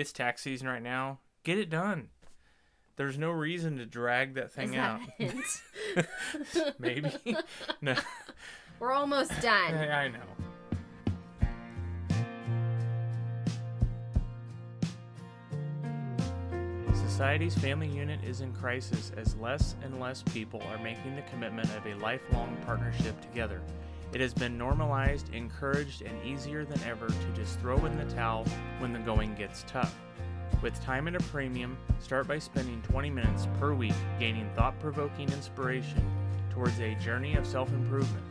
It's tax season right now. Get it done. There's no reason to drag that thing out. Is that a hint? Maybe. No. We're almost done. I know. Society's family unit is in crisis as less and less people are making the commitment of a lifelong partnership together. It has been normalized, encouraged, and easier than ever to just throw in the towel when the going gets tough. With time at a premium, start by spending 20 minutes per week gaining thought-provoking inspiration towards a journey of self-improvement,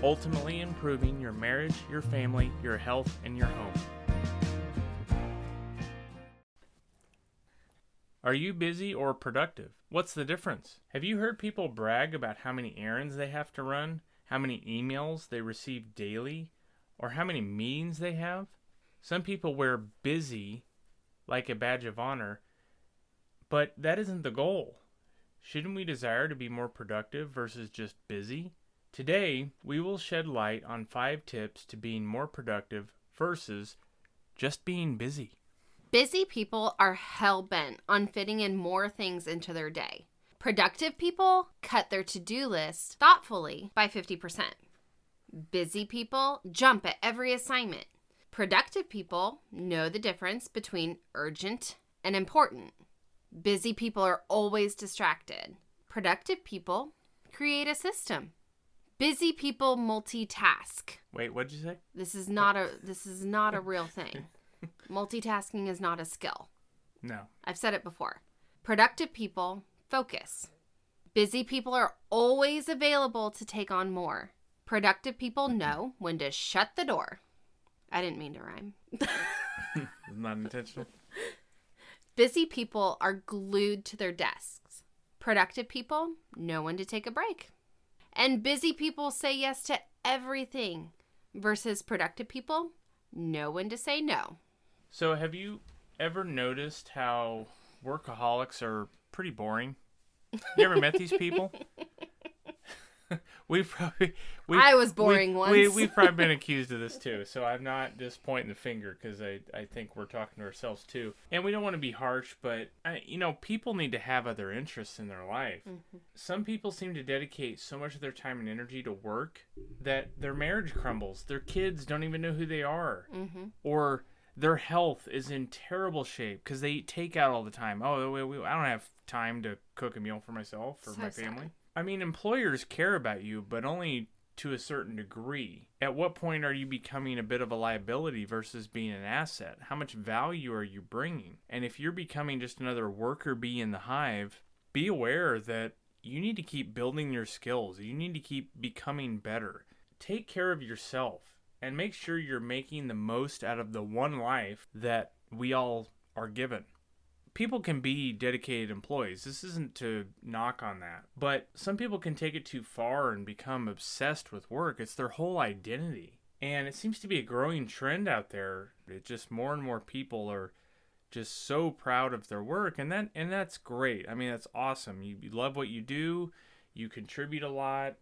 ultimately improving your marriage, your family, your health, and your home. Are you busy or productive? What's the difference? Have you heard people brag about how many errands they have to run, how many emails they receive daily, or how many meetings they have? Some people wear busy like a badge of honor, but that isn't the goal. Shouldn't we desire to be more productive versus just busy? Today, we will shed light on 5 tips to being more productive versus just being busy. Busy people are hell-bent on fitting in more things into their day. Productive people cut their to-do list thoughtfully by 50%. Busy people jump at every assignment. Productive people know the difference between urgent and important. Busy people are always distracted. Productive people create a system. Busy people multitask. Wait, what'd you say? This is not a real thing. Multitasking is not a skill. No. I've said it before. Productive people focus. Busy people are always available to take on more. Productive people know when to shut the door. I didn't mean to rhyme. Not intentional. Busy people are glued to their desks. Productive people know when to take a break. And busy people say yes to everything versus productive people know when to say no. So have you ever noticed how workaholics are pretty boring? You ever met these people? I was boring once. We've probably been accused of this too, so I'm not just pointing the finger because I think we're talking to ourselves too. And we don't want to be harsh, but people need to have other interests in their life. Mm-hmm. Some people seem to dedicate so much of their time and energy to work that their marriage crumbles. Their kids don't even know who they are. Mm-hmm. Or their health is in terrible shape because they eat takeout all the time. Oh, I don't have time to cook a meal for myself or my family. Sad. I mean, employers care about you, but only to a certain degree. At what point are you becoming a bit of a liability versus being an asset? How much value are you bringing? And if you're becoming just another worker bee in the hive, be aware that you need to keep building your skills. You need to keep becoming better. Take care of yourself and make sure you're making the most out of the one life that we all are given. People can be dedicated employees. This isn't to knock on that. But some people can take it too far and become obsessed with work. It's their whole identity. And it seems to be a growing trend out there. It just more and more people are just so proud of their work. And that's great. I mean, that's awesome. You love what you do. You contribute a lot.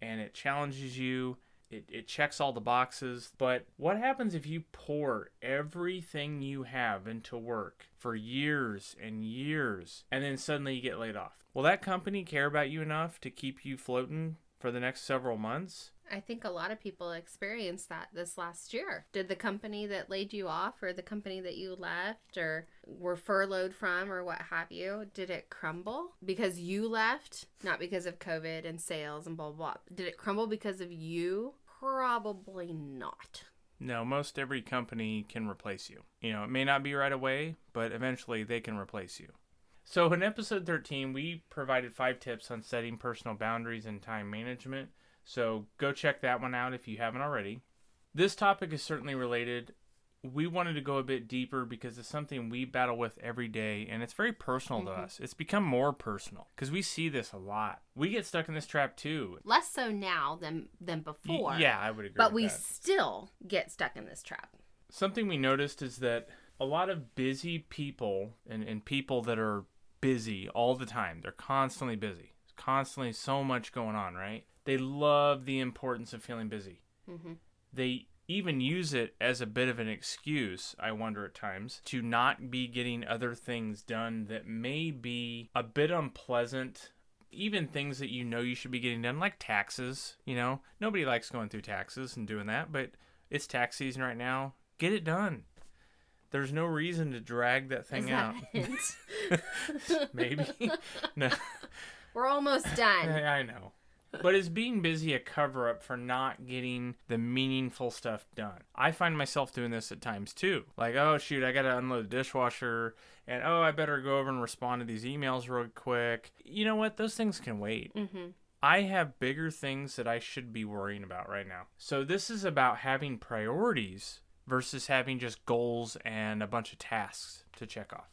And it challenges you. It checks all the boxes. But what happens if you pour everything you have into work for years and years, and then suddenly you get laid off? Will that company care about you enough to keep you floating for the next several months? I think a lot of people experienced that this last year. Did the company that laid you off or the company that you left or were furloughed from or what have you, did it crumble because you left? Not because of COVID and sales and blah, blah, blah. Did it crumble because of you? Probably not. No, most every company can replace you. It may not be right away, but eventually they can replace you. So in episode 13, we provided 5 tips on setting personal boundaries and time management. So go check that one out if you haven't already. This topic is certainly related. We wanted to go a bit deeper because it's something we battle with every day, and it's very personal to us. It's become more personal because we see this a lot. We get stuck in this trap too. Less so now than before. Yeah, I would agree But with we that. still get stuck in this trap. Something we noticed is that a lot of busy people and people that are busy all the time, they're constantly busy. There's constantly so much going on, right? They love the importance of feeling busy. Mm-hmm. They even use it as a bit of an excuse, I wonder at times, to not be getting other things done that may be a bit unpleasant. Even things that you know you should be getting done, like taxes. Nobody likes going through taxes and doing that, but it's tax season right now. Get it done. There's no reason to drag that thing out. Maybe. No. We're almost done. I know. But is being busy a cover-up for not getting the meaningful stuff done? I find myself doing this at times too. Like, oh shoot, I gotta unload the dishwasher, and oh, I better go over and respond to these emails real quick. You know what? Those things can wait. Mm-hmm. I have bigger things that I should be worrying about right now. So this is about having priorities versus having just goals and a bunch of tasks to check off.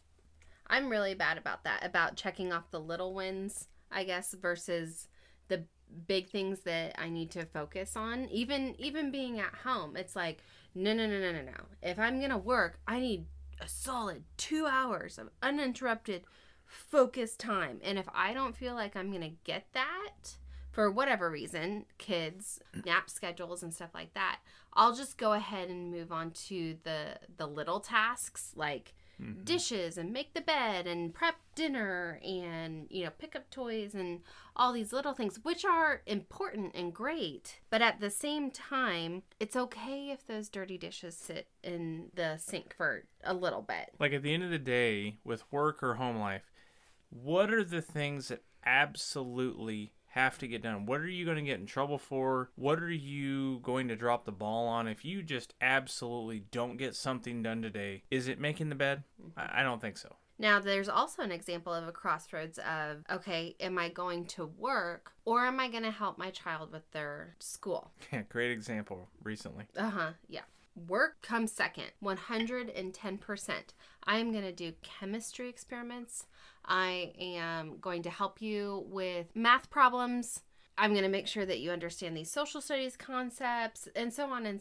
I'm really bad about that, about checking off the little wins, I guess, versus the big things that I need to focus on. Even being at home, it's like, no. If I'm going to work, I need a solid 2 hours of uninterrupted focused time. And if I don't feel like I'm going to get that, for whatever reason, kids, nap schedules and stuff like that, I'll just go ahead and move on to the little tasks like dishes and make the bed and prep dinner and, pick up toys and all these little things, which are important and great. But at the same time, it's okay if those dirty dishes sit in the sink for a little bit. Like at the end of the day, with work or home life, what are the things that absolutely have to get done? What are you going to get in trouble for? What are you going to drop the ball on if you just absolutely don't get something done today? Is it making the bed? I don't think so. Now, there's also an example of a crossroads of, okay, am I going to work or am I going to help my child with their school? Yeah, great example recently. Yeah. Work comes second, 110%. I am going to do chemistry experiments. I am going to help you with math problems. I'm going to make sure that you understand these social studies concepts and so on and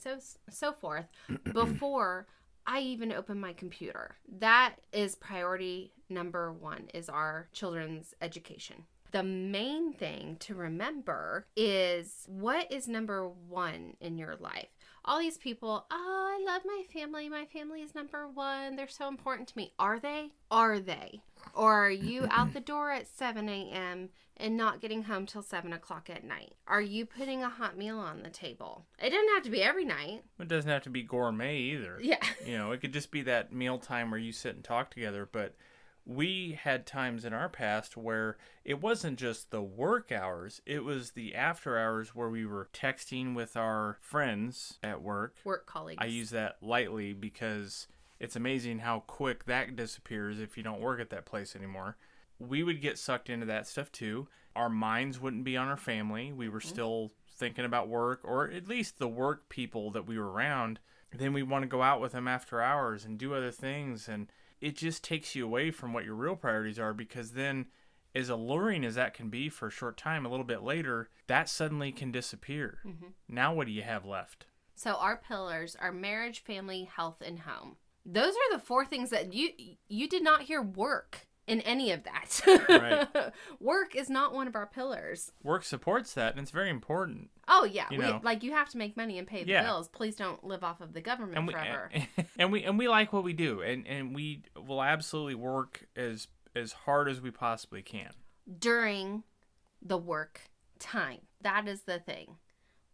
so forth before I even open my computer. That is priority number one, is our children's education. The main thing to remember is, what is number one in your life? All these people, oh, I love my family. My family is number one. They're so important to me. Are they? Are they? Or are you out the door at 7 a.m. and not getting home till 7 o'clock at night? Are you putting a hot meal on the table? It doesn't have to be every night. It doesn't have to be gourmet either. Yeah. It could just be that meal time where you sit and talk together. But we had times in our past where it wasn't just the work hours, it was the after hours where we were texting with our friends at work. Work colleagues. I use that lightly because it's amazing how quick that disappears if you don't work at that place anymore. We would get sucked into that stuff too. Our minds wouldn't be on our family. We were still thinking about work, or at least the work people that we were around. Then we want to go out with them after hours and do other things, and it just takes you away from what your real priorities are, because then, as alluring as that can be for a short time, a little bit later, that suddenly can disappear. Mm-hmm. Now what do you have left? So our pillars are marriage, family, health, and home. Those are the 4 things that you did not hear work in any of that. Right. Work is not one of our pillars. Work supports that, and it's very important. Oh, yeah. You have to make money and pay the bills. Please don't live off of the government forever. And we like what we do, and we will absolutely work as hard as we possibly can. During the work time. That is the thing.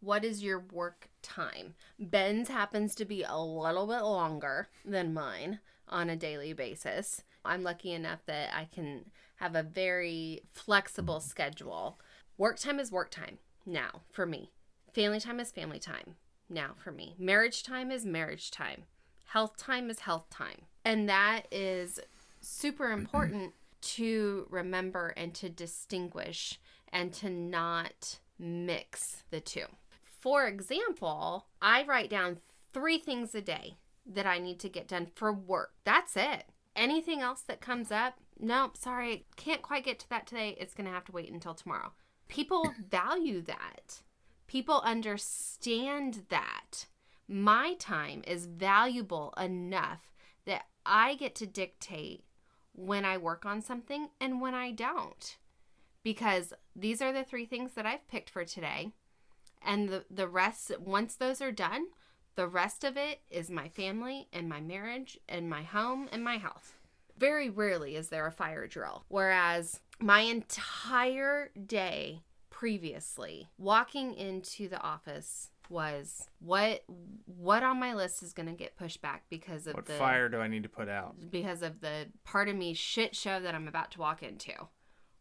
What is your work time? Ben's happens to be a little bit longer than mine on a daily basis. I'm lucky enough that I can have a very flexible schedule. Work time is work time now for me. Family time is family time now for me. Marriage time is marriage time. Health time is health time. And that is super important to remember and to distinguish and to not mix the two. For example, I write down 3 things a day that I need to get done for work. That's it. Anything else that comes up, nope, sorry, can't quite get to that today. It's going to have to wait until tomorrow. People value that. People understand that. My time is valuable enough that I get to dictate when I work on something and when I don't. Because these are the 3 things that I've picked for today. And the rest, once those are done, The rest of it is my family and my marriage and my home and my health. Very rarely is there a fire drill. Whereas my entire day previously, walking into the office was what on my list is going to get pushed back because of what fire do I need to put out? Because of the part of me shit show that I'm about to walk into.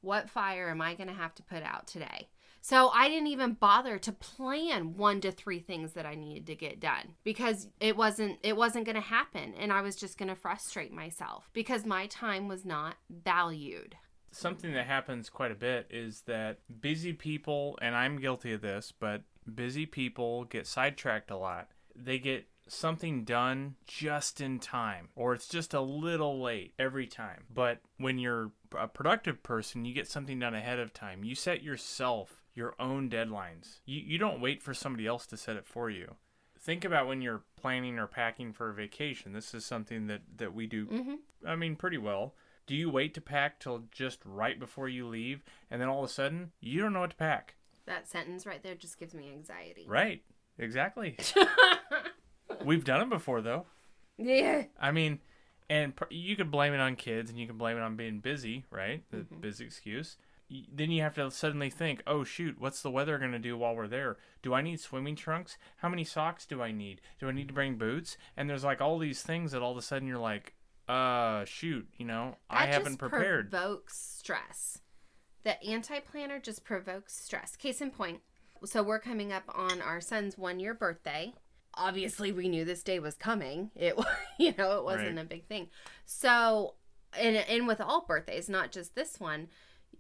What fire am I going to have to put out today? So I didn't even bother to plan 1 to 3 things that I needed to get done because it wasn't going to happen, and I was just going to frustrate myself because my time was not valued. Something that happens quite a bit is that busy people, and I'm guilty of this, but busy people get sidetracked a lot. They get something done just in time, or it's just a little late every time. But when you're a productive person, you get something done ahead of time. You set yourself your own deadlines. You don't wait for somebody else to set it for you. Think about when you're planning or packing for a vacation. This is something that we do, pretty well. Do you wait to pack till just right before you leave, and then all of a sudden, you don't know what to pack? That sentence right there just gives me anxiety. Right. Exactly. We've done it before, though. Yeah. And you could blame it on kids, and you can blame it on being busy, right? The busy excuse. Then you have to suddenly think, oh, shoot, what's the weather going to do while we're there? Do I need swimming trunks? How many socks do I need? Do I need to bring boots? And there's like all these things that all of a sudden you're like, shoot, I haven't prepared. That just provokes stress. The anti-planner just provokes stress. Case in point, so we're coming up on our son's 1-year birthday. Obviously, we knew this day was coming. It wasn't a big thing. So, and with all birthdays, not just this one,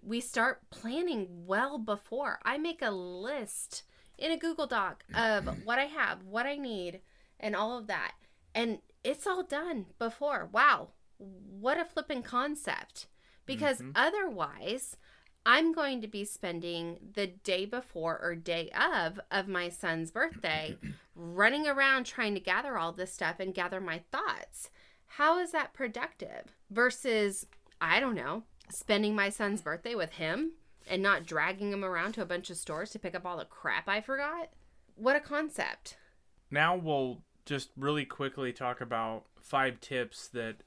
we start planning well before. I make a list in a Google Doc of what I have, what I need, and all of that. And it's all done before. Wow. What a flipping concept. Because otherwise, I'm going to be spending the day before or day of my son's birthday running around trying to gather all this stuff and gather my thoughts. How is that productive? Versus, I don't know, spending my son's birthday with him and not dragging him around to a bunch of stores to pick up all the crap I forgot? What a concept. Now we'll just really quickly talk about 5 tips that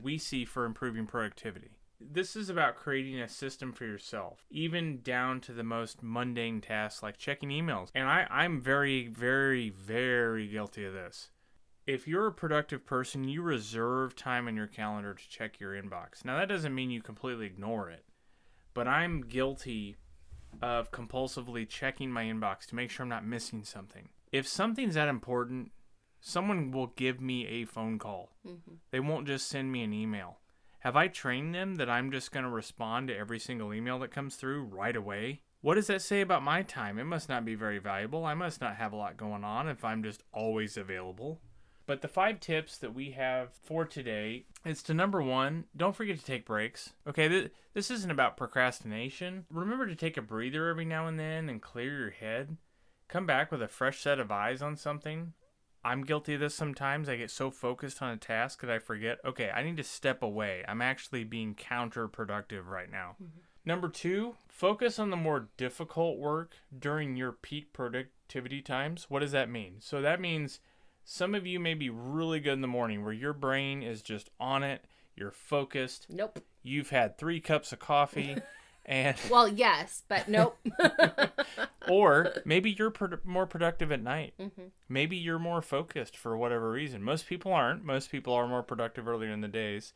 we see for improving productivity. This is about creating a system for yourself, even down to the most mundane tasks like checking emails. And I'm very, very, very guilty of this. If you're a productive person, you reserve time in your calendar to check your inbox. Now, that doesn't mean you completely ignore it, but I'm guilty of compulsively checking my inbox to make sure I'm not missing something. If something's that important, someone will give me a phone call. They won't just send me an email. Have I trained them that I'm just going to respond to every single email that comes through right away? What does that say about my time? It must not be very valuable. I must not have a lot going on if I'm just always available. But the 5 tips that we have for today is to, number 1, don't forget to take breaks. Okay, this isn't about procrastination. Remember to take a breather every now and then and clear your head. Come back with a fresh set of eyes on something. I'm guilty of this sometimes. I get so focused on a task that I forget, okay, I need to step away. I'm actually being counterproductive right now. Number 2, focus on the more difficult work during your peak productivity times. What does that mean? So that means some of you may be really good in the morning where your brain is just on it. You're focused. Nope. You've had 3 cups of coffee. And well, yes, but nope. Or maybe you're more productive at night. Maybe you're more focused for whatever reason. Most people aren't. Most people are more productive earlier in the days.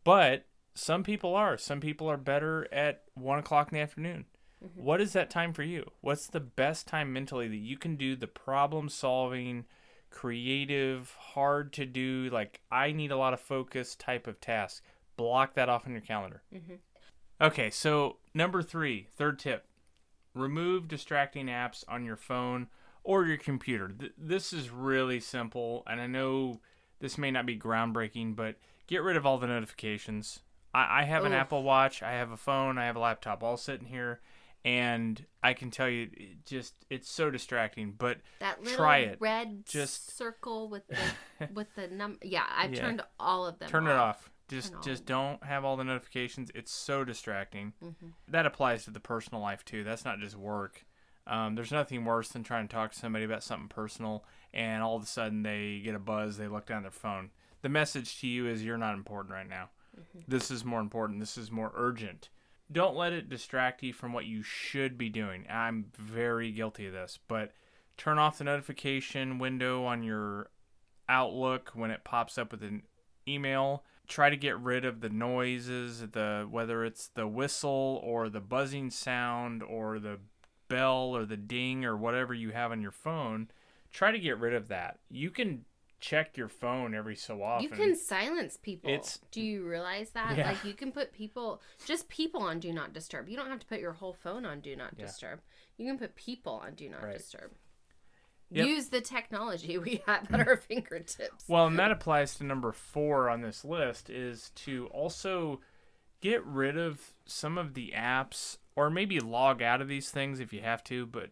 But some people are. Some people are better at 1 o'clock in the afternoon. What is that time for you? What's the best time mentally that you can do the problem-solving, creative, hard to do, like I need a lot of focus type of task? Block that off in your calendar. Okay, so number 3, third tip. Remove distracting apps on your phone or your computer. This is really simple, and I know this may not be groundbreaking, but get rid of all the notifications. I have an Apple Watch, I have a phone, I have a laptop all sitting here, and I can tell you, it's so distracting, but that little try it. Red circle with the number. Yeah, I've turned all of them Turn it off. Just don't have all the notifications. It's so distracting. That applies to the personal life too. That's not just work. There's nothing worse than trying to talk to somebody about something personal, and all of a sudden they get a buzz, they look down their phone. The message to you is you're not important right now. This is more important. This is more urgent. Don't let it distract you from what you should be doing. I'm very guilty of this, but turn off the notification window on your Outlook when it pops up with an email. Try to get rid of the noises, whether it's the whistle or the buzzing sound or the bell or the ding or whatever you have on your phone. Try to get rid of that. You can check your phone every so often. You can silence people. Do you realize that? Yeah. Like, you can put people on Do Not Disturb. You don't have to put your whole phone on Do Not Disturb. You can put people on Do Not Disturb. Yep. Use the technology we have at our fingertips. Well, and that applies to number 4 on this list, is to also get rid of some of the apps, or maybe log out of these things if you have to, but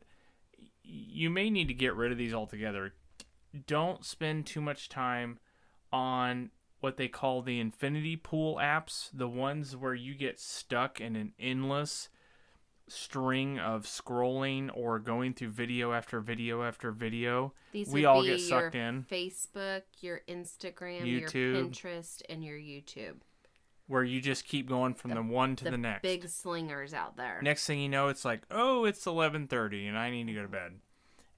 you may need to get rid of these altogether. Don't spend too much time on what they call the infinity pool apps, the ones where you get stuck in an endless string of scrolling or going through video after video after video. We all get sucked in. Facebook, your Instagram, YouTube, your Pinterest, and your YouTube. Where you just keep going from the one to the next. Big slingers out there. Next thing you know, it's like, oh, it's 11:30 and I need to go to bed.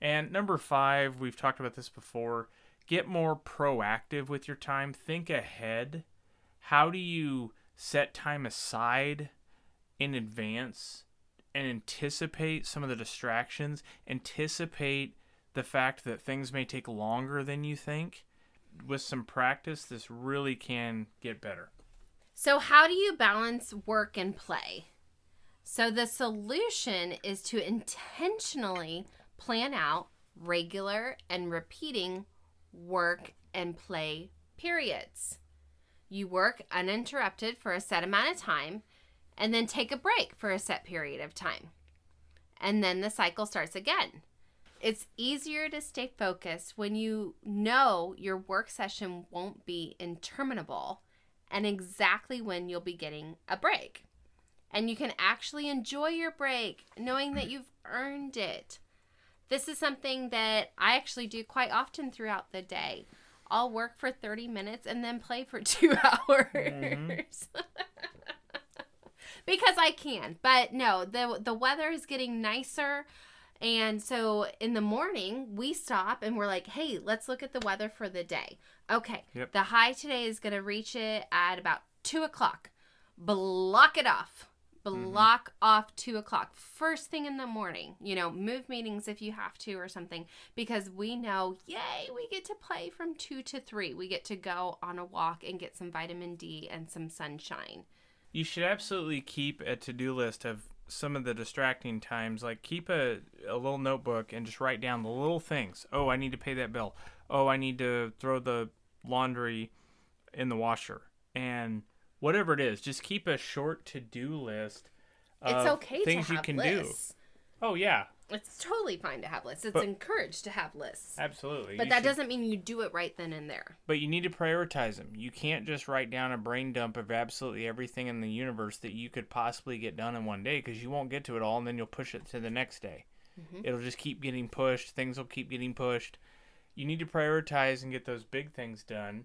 And number 5, we've talked about this before, get more proactive with your time. Think ahead. How do you set time aside in advance and anticipate some of the distractions? Anticipate the fact that things may take longer than you think. With some practice, this really can get better. So how do you balance work and play? So the solution is to intentionally plan out regular and repeating work and play periods. You work uninterrupted for a set amount of time and then take a break for a set period of time. And then the cycle starts again. It's easier to stay focused when you know your work session won't be interminable and exactly when you'll be getting a break. And you can actually enjoy your break knowing that you've earned it. This is something that I actually do quite often throughout the day. I'll work for 30 minutes and then play for 2 hours. Mm-hmm. Because I can. But no, the weather is getting nicer. And so in the morning, we stop and we're like, hey, let's look at the weather for the day. Okay, The high today is going to reach it at about 2 o'clock. Block it off. Block off 2 o'clock. First thing in the morning. Move meetings if you have to or something. Because we know, yay, we get to play from 2 to 3. We get to go on a walk and get some vitamin D and some sunshine. You should absolutely keep a to-do list of some of the distracting times. Like, keep a little notebook and just write down the little things. Oh, I need to pay that bill. Oh, I need to throw the laundry in the washer. And whatever it is, just keep a short to-do list of it's okay things to have you can lists. do. Oh, yeah. It's totally fine to have lists. It's encouraged to have lists. Absolutely. But that doesn't mean you do it right then and there. But you need to prioritize them. You can't just write down a brain dump of absolutely everything in the universe that you could possibly get done in one day, because you won't get to it all, and then you'll push it to the next day. Mm-hmm. It'll just keep getting pushed. Things will keep getting pushed. You need to prioritize and get those big things done.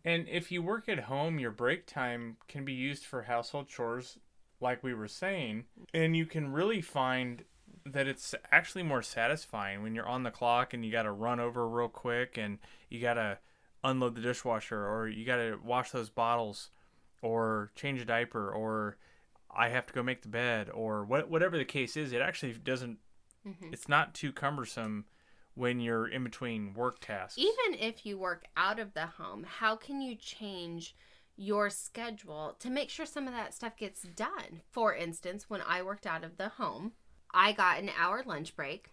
And if you work at home, your break time can be used for household chores, like we were saying, and you can really find that it's actually more satisfying when you're on the clock and you got to run over real quick and you got to unload the dishwasher, or you got to wash those bottles or change a diaper, or I have to go make the bed, or whatever the case is. It actually doesn't, it's not too cumbersome when you're in between work tasks. Even if you work out of the home, how can you change your schedule to make sure some of that stuff gets done? For instance, when I worked out of the home, I got an hour lunch break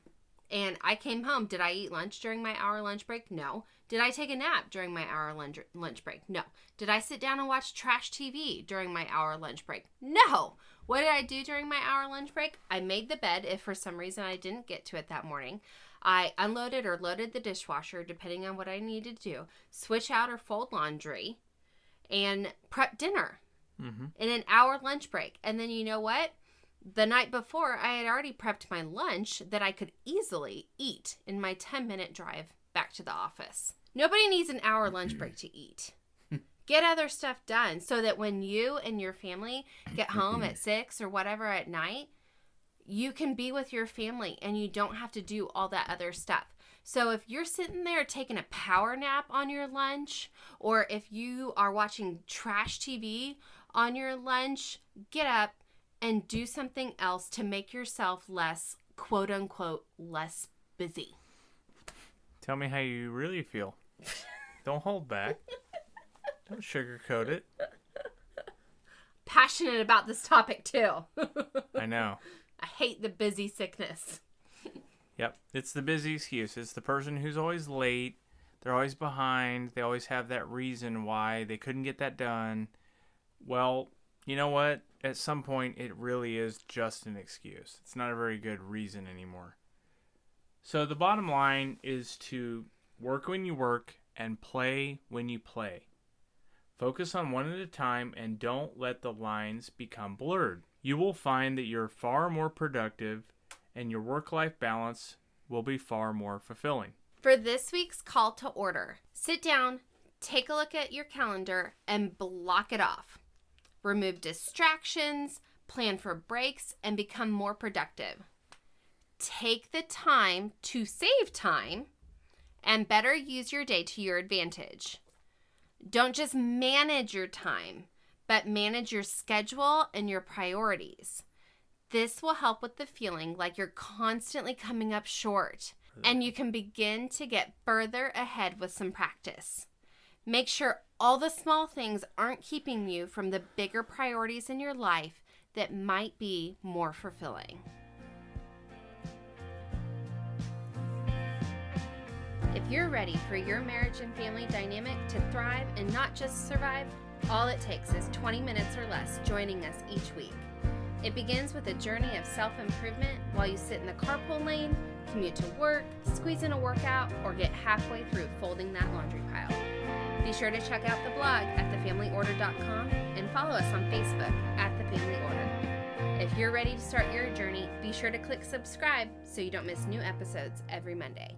and I came home. Did I eat lunch during my hour lunch break? No. Did I take a nap during my hour lunch break? No. Did I sit down and watch trash TV during my hour lunch break? No. What did I do during my hour lunch break? I made the bed if for some reason I didn't get to it that morning. I unloaded or loaded the dishwasher depending on what I needed to do, switch out or fold laundry, and prep dinner in an hour lunch break. And then you know what? The night before, I had already prepped my lunch that I could easily eat in my 10-minute drive back to the office. Nobody needs an hour lunch break to eat. Get other stuff done so that when you and your family get home at 6 or whatever at night, you can be with your family and you don't have to do all that other stuff. So if you're sitting there taking a power nap on your lunch, or if you are watching trash TV on your lunch, get up and do something else to make yourself less, quote unquote, less busy. Tell me how you really feel. Don't hold back. Don't sugarcoat it. Passionate about this topic too. I know. I hate the busy sickness. Yep, it's the busy excuse. It's the person who's always late. They're always behind. They always have that reason why they couldn't get that done. Well, you know what? At some point, it really is just an excuse. It's not a very good reason anymore. So the bottom line is to work when you work and play when you play. Focus on one at a time and don't let the lines become blurred. You will find that you're far more productive and your work-life balance will be far more fulfilling. For this week's call to order, sit down, take a look at your calendar, and block it off. Remove distractions, plan for breaks, and become more productive. Take the time to save time and better use your day to your advantage. Don't just manage your time, but manage your schedule and your priorities. This will help with the feeling like you're constantly coming up short, and you can begin to get further ahead with some practice. Make sure all the small things aren't keeping you from the bigger priorities in your life that might be more fulfilling. If you're ready for your marriage and family dynamic to thrive and not just survive, all it takes is 20 minutes or less joining us each week. It begins with a journey of self-improvement while you sit in the carpool lane, commute to work, squeeze in a workout, or get halfway through folding that laundry pile. Be sure to check out the blog at thefamilyorder.com and follow us on Facebook at The Family Order. If you're ready to start your journey, be sure to click subscribe so you don't miss new episodes every Monday.